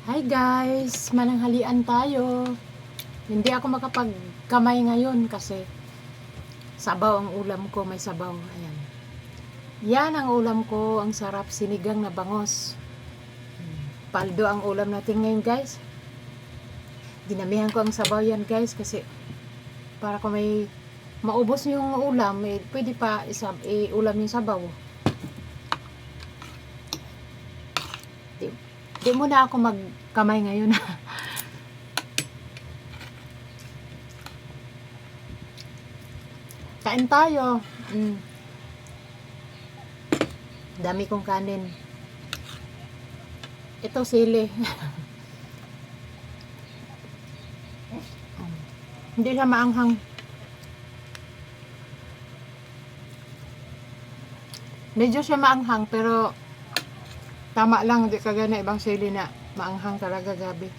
Hi guys, mananghalian tayo. Hindi ako makapagkamay ngayon kasi sabaw ang ulam ko, may sabaw. Ayan. Yan ang ulam ko, ang sarap, sinigang na bangos. Paldo ang ulam natin ngayon guys. Dinamihan ko ang sabaw yan guys kasi para kung may maubos yung ulam, pwede pa ulam yung sabaw. Di muna ako magkamay ngayon. Kain tayo. Dami kong kanin. Ito sili. Hindi siya maanghang. Medyo siya maanghang pero tama lang, hindi kagaya na ibang sili na maanghang talaga, gabi.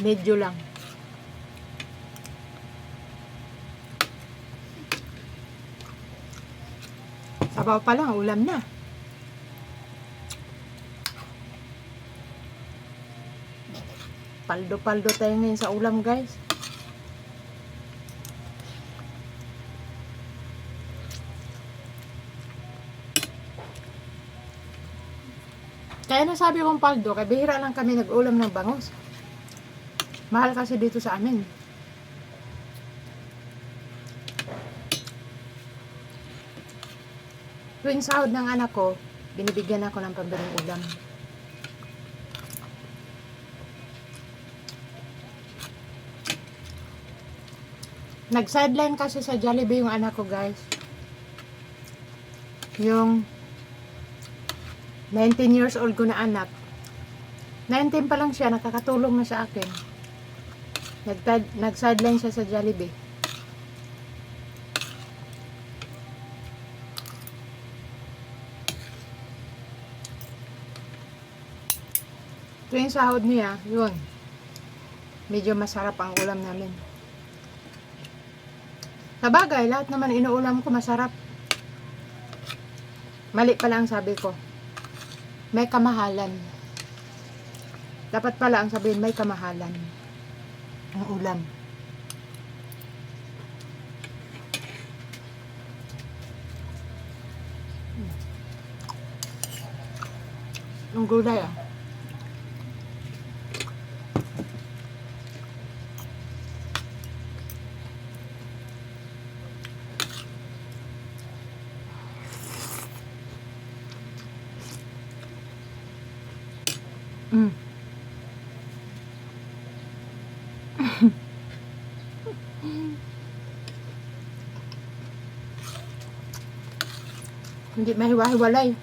Medyo lang. Sabaw pa lang, ulam na. Paldo-paldo tayo ngayon sa ulam, guys. Kaya nasabi kong paldo, kaya bihira lang kami nag-ulam ng bangus. Mahal kasi dito sa amin. Tuwing sahod ng anak ko, binibigyan ako ng pambiling ulam. Nag-sideline kasi sa Jollibee yung anak ko, guys. Yung 19 years old ko na anak. 19 pa lang siya, nakakatulong na sa akin. Nag-sideline siya sa Jollibee. Tuwing sahod niya, yun. Medyo masarap ang ulam namin. Sabagay, lahat naman inuulam ko masarap. Mali pala ang sabi ko. May kamahalan. Dapat pala ang sabihin, may kamahalan ang ulam. Ang gulay ah. Hindi mahiwa-hiwalay.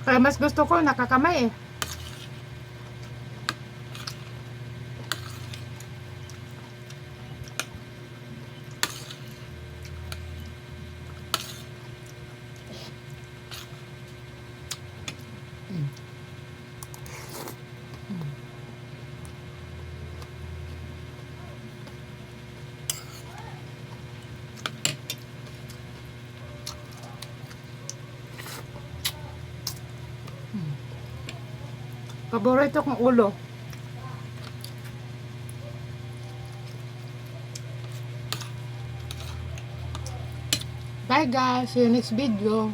Kaya mas gusto ko nakakamay eh. Paborito kong ulo. Bye guys, see you next video.